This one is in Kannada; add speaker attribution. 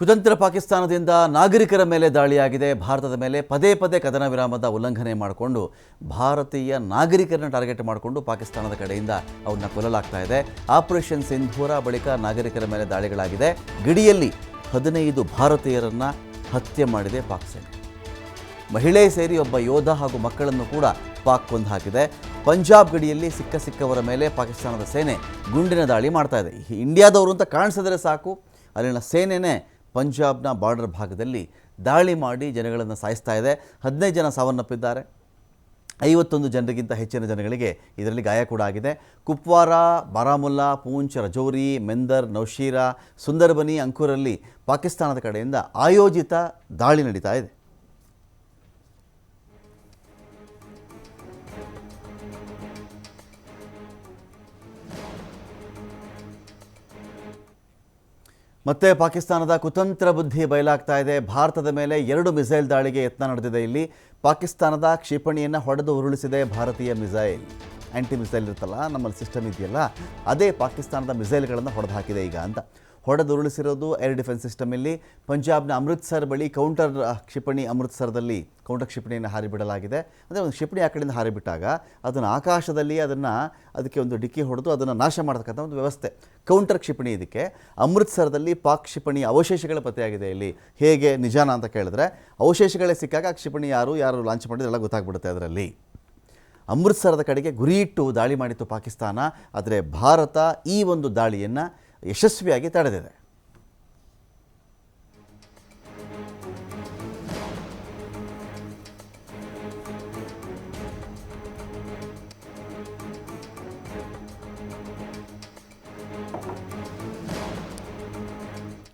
Speaker 1: ಕುತಂತ್ರ ಪಾಕಿಸ್ತಾನದಿಂದ ನಾಗರಿಕರ ಮೇಲೆ ದಾಳಿಯಾಗಿದೆ. ಭಾರತದ ಮೇಲೆ ಪದೇ ಪದೇ ಕದನ ವಿರಾಮದ ಉಲ್ಲಂಘನೆ ಮಾಡಿಕೊಂಡು ಭಾರತೀಯ ನಾಗರಿಕರನ್ನು ಟಾರ್ಗೆಟ್ ಮಾಡಿಕೊಂಡು ಪಾಕಿಸ್ತಾನದ ಕಡೆಯಿಂದ ಅವ್ರನ್ನ ಕೊಲ್ಲಲಾಗ್ತಾ ಇದೆ. ಆಪರೇಷನ್ ಸಿಂಧೂರ ಬಳಿಕ ನಾಗರಿಕರ ಮೇಲೆ ದಾಳಿಗಳಾಗಿದೆ. ಗಡಿಯಲ್ಲಿ 15 ಭಾರತೀಯರನ್ನು ಹತ್ಯೆ ಮಾಡಿದೆ ಪಾಕ್ ಸೇನೆ. ಮಹಿಳೆ ಸೇರಿ ಒಬ್ಬ ಯೋಧ ಹಾಗೂ ಮಕ್ಕಳನ್ನು ಕೂಡ ಪಾಕ್ ಕೊಂದು ಹಾಕಿದೆ. ಪಂಜಾಬ್ ಗಡಿಯಲ್ಲಿ ಸಿಕ್ಕವರ ಮೇಲೆ ಪಾಕಿಸ್ತಾನದ ಸೇನೆ ಗುಂಡಿನ ದಾಳಿ ಮಾಡ್ತಾ ಇದೆ. ಇಂಡಿಯಾದವರು ಅಂತ ಕಾಣಿಸಿದ್ರೆ ಸಾಕು, ಅಲ್ಲಿನ ಸೇನೆನೇ ಪಂಜಾಬ್ನ ಬಾರ್ಡರ್ ಭಾಗದಲ್ಲಿ ದಾಳಿ ಮಾಡಿ ಜನಗಳನ್ನು ಸಾಯಿಸ್ತಾ ಇದೆ. 15 ಜನ ಸಾವನ್ನಪ್ಪಿದ್ದಾರೆ. 51 ಜನರಿಗಿಂತ ಹೆಚ್ಚಿನ ಜನಗಳಿಗೆ ಇದರಲ್ಲಿ ಗಾಯ ಕೂಡ ಆಗಿದೆ. ಕುಪ್ವಾರ, ಬಾರಾಮುಲ್ಲಾ, ಪೂಂಚ್, ರಜೌರಿ, ಮೆಂದರ್, ನೌಶೀರಾ, ಸುಂದರ್ಬನಿ, ಅಂಕುರಲ್ಲಿ ಪಾಕಿಸ್ತಾನದ ಕಡೆಯಿಂದ ಆಯೋಜಿತ ದಾಳಿ ನಡೀತಾ ಇದೆ. ಮತ್ತೆ ಪಾಕಿಸ್ತಾನದ ಕುತಂತ್ರ ಬುದ್ಧಿ ಬಯಲಾಗ್ತಾ ಇದೆ. ಭಾರತದ ಮೇಲೆ 2 ಮಿಸೈಲ್ ದಾಳಿಗೆ ಯತ್ನ ನಡೆದಿದೆ. ಇಲ್ಲಿ ಪಾಕಿಸ್ತಾನದ ಕ್ಷಿಪಣಿಯನ್ನು ಹೊಡೆದು ಉರುಳಿಸಿದೆ ಭಾರತೀಯ ಮಿಸೈಲ್. ಆ್ಯಂಟಿ ಮಿಸೈಲ್ ಇರುತ್ತಲ್ಲ, ನಮ್ಮಲ್ಲಿ ಸಿಸ್ಟಮ್ ಇದೆಯಲ್ಲ, ಅದೇ ಪಾಕಿಸ್ತಾನದ ಮಿಸೈಲ್ಗಳನ್ನು ಹೊಡೆದು ಹಾಕಿದೆ ಈಗ ಅಂತ. ಹೊಡೆದು ಉರುಳಿಸಿರೋದು ಏರ್ ಡಿಫೆನ್ಸ್ ಸಿಸ್ಟಮ್. ಇಲ್ಲಿ ಪಂಜಾಬ್ನ ಅಮೃತ್ಸರ್ ಬಳಿ ಕೌಂಟರ್ ಕ್ಷಿಪಣಿ, ಅಮೃತ್ಸರದಲ್ಲಿ ಕೌಂಟರ್ ಕ್ಷಿಪಣಿಯನ್ನು ಹಾರಿಬಿಡಲಾಗಿದೆ. ಅಂದರೆ ಒಂದು ಕ್ಷಿಪಣಿ ಆ ಕಡೆಯಿಂದ ಹಾರಿಬಿಟ್ಟಾಗ ಅದನ್ನು ಆಕಾಶದಲ್ಲಿ ಅದಕ್ಕೆ ಒಂದು ಡಿಕ್ಕಿ ಹೊಡೆದು ಅದನ್ನು ನಾಶ ಮಾಡತಕ್ಕಂಥ ಒಂದು ವ್ಯವಸ್ಥೆ ಕೌಂಟರ್ ಕ್ಷಿಪಣಿ. ಇದಕ್ಕೆ ಅಮೃತ್ಸರದಲ್ಲಿ ಪಾಕ್ ಕ್ಷಿಪಣಿ ಅವಶೇಷಗಳ ಪತ್ತೆಯಾಗಿದೆ. ಇಲ್ಲಿ ಹೇಗೆ ನಿಜಾನ ಅಂತ ಕೇಳಿದ್ರೆ, ಅವಶೇಷಗಳೇ ಸಿಕ್ಕಾಗ ಆ ಕ್ಷಿಪಣಿ ಯಾರು ಲಾಂಚ್ ಮಾಡಿದ್ರೆಲ್ಲ ಗೊತ್ತಾಗ್ಬಿಡುತ್ತೆ. ಅದರಲ್ಲಿ ಅಮೃತ್ಸರದ ಕಡೆಗೆ ಗುರಿಯಿಟ್ಟು ದಾಳಿ ಮಾಡಿತ್ತು ಪಾಕಿಸ್ತಾನ. ಆದರೆ ಭಾರತ ಈ ಒಂದು ದಾಳಿಯನ್ನು ಯಶಸ್ವಿಯಾಗಿ ತಡೆದಿದೆ.